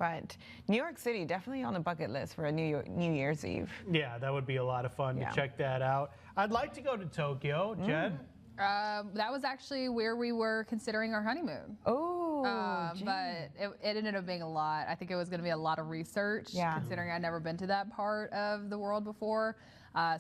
But New York City, definitely on the bucket list for a New Year's Eve. Yeah, that would be a lot of fun to check that out. I'd like to go to Tokyo. Jen? That was actually where we were considering our honeymoon. Oh, but it ended up being a lot. I think it was going to be a lot of research, considering I'd never been to that part of the world before.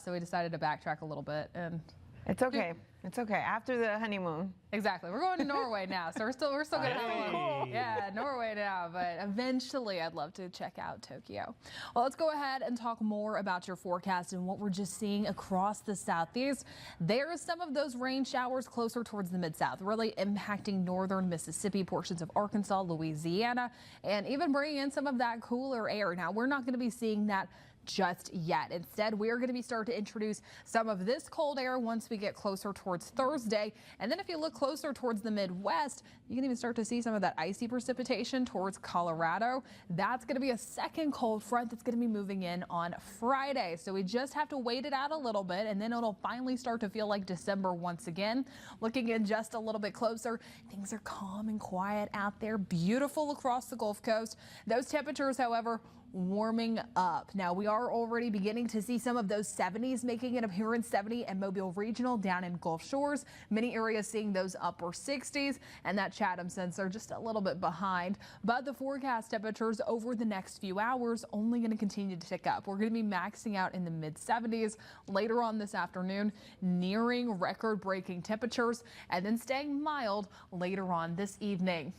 So we decided to backtrack a little bit. And it's okay. It's okay. After the honeymoon. Exactly. We're going to Norway now, so we're still going to have cool. Yeah, Norway now, but eventually I'd love to check out Tokyo. Well, let's go ahead and talk more about your forecast and what we're just seeing across the southeast. There are some of those rain showers closer towards the mid-south, really impacting northern Mississippi, portions of Arkansas, Louisiana, and even bringing in some of that cooler air. Now, we're not going to be seeing that just yet. Instead, we're going to be starting to introduce some of this cold air once we get closer towards Thursday. And then if you look closer towards the Midwest, you can even start to see some of that icy precipitation towards Colorado. That's going to be a second cold front that's going to be moving in on Friday. So we just have to wait it out a little bit, and then it'll finally start to feel like December once again. Looking in just a little bit closer, things are calm and quiet out there. Beautiful across the Gulf Coast. Those temperatures, however, warming up. Now, we are already beginning to see some of those 70s making an appearance, 70 and Mobile Regional down in Gulf Shores. Many areas seeing those upper 60s, and that Chatham sensor just a little bit behind. But the forecast temperatures over the next few hours only going to continue to tick up. We're going to be maxing out in the mid 70s later on this afternoon, nearing record-breaking temperatures, and then staying mild later on this evening.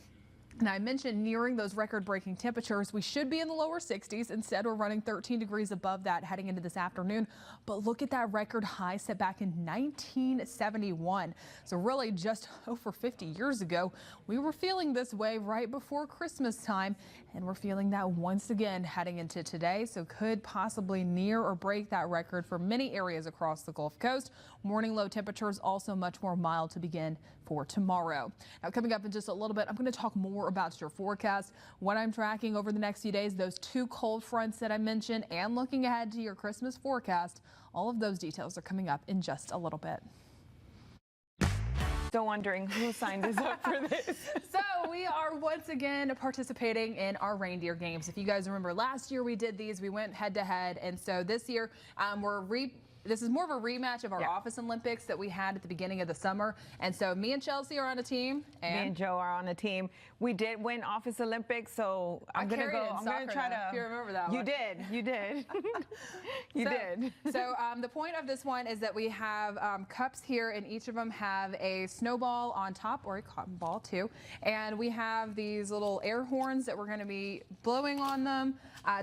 Now, I mentioned nearing those record-breaking temperatures. We should be in the lower 60s. Instead, we're running 13 degrees above that heading into this afternoon. But look at that record high set back in 1971. So really just over 50 years ago, we were feeling this way right before Christmas time. And we're feeling that once again heading into today. So could possibly near or break that record for many areas across the Gulf Coast. Morning low temperatures also much more mild to begin for tomorrow. Now, coming up in just a little bit, I'm going to talk more about your forecast, what I'm tracking over the next few days, those two cold fronts that I mentioned, and looking ahead to your Christmas forecast. All of those details are coming up in just a little bit. Still wondering who signed us up for this. So we are once again participating in our reindeer games. If you guys remember last year we did these, we went head to head, and so this year this is more of a rematch of our office Olympics that we had at the beginning of the summer. And so me and Chelsea are on a team. And me and Joe are on a team. We did win Office Olympics, so I'm going to go. I'm going to try to. If you remember that one. You did. You did. You did. So the point of this one is that we have cups here, and each of them have a snowball on top, or a cotton ball too. And we have these little air horns that we're going to be blowing on them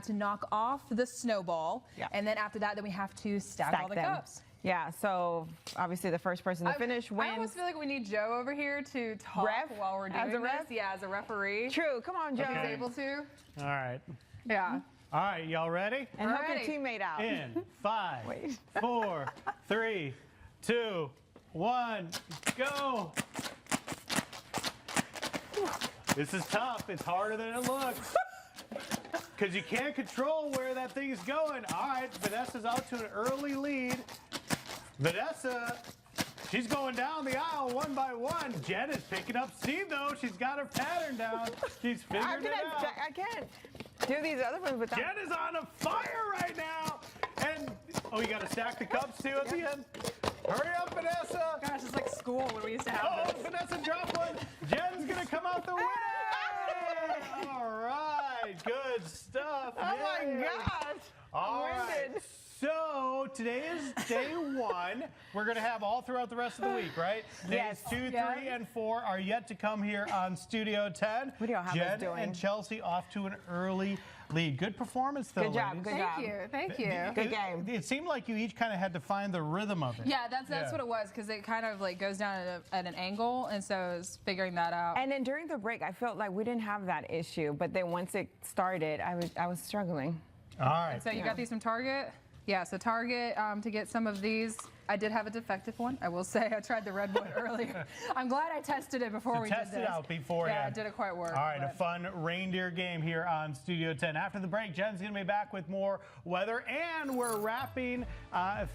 to knock off the snowball. And then after that, then we have to stack all the cups. Yeah, so obviously the first person to finish wins. I almost feel like we need Joe over here to talk while we're doing this. Yeah, as a referee. True. Come on, Joe. If he's able to. All right. Yeah. All right, y'all ready? And help your teammate out. In 5, 4, 3, 2, 1, go. This is tough. It's harder than it looks. Because you can't control where that thing is going. All right, Vanessa's out to an early lead. Vanessa, she's going down the aisle one by one. Jen is picking up steam, though. She's got her pattern down. She's figured it out. I can't do these other ones without. Jen is on a fire right now. And, oh, you got to stack the cups, too, at the end. Hurry up, Vanessa. Gosh, it's like school when we used to have this. Vanessa dropped one. Jen's going to come out the winner. All right, good stuff. Oh, my gosh. All right. So today is day 1. We're going to have all throughout the rest of the week, right? Days 2, 3, and 4 are yet to come here on Studio 10. What do y'all have us doing? Jen and Chelsea off to an early lead. Good performance, though, Good job. ladies. Good job. Thank you. Good game. It seemed like you each kind of had to find the rhythm of it. Yeah, that's what it was, because it kind of like goes down at an angle, and so I was figuring that out. And then during the break, I felt like we didn't have that issue, but then once it started, I was struggling. All right. And so you got these from Target? Yeah, so Target, to get some of these, I did have a defective one. I will say I tried the red one earlier. I'm glad I tested it before we did this. Test it out beforehand. Yeah, it didn't quite work. All right, a fun reindeer game here on Studio 10. After the break, Jen's going to be back with more weather, and we're wrapping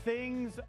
things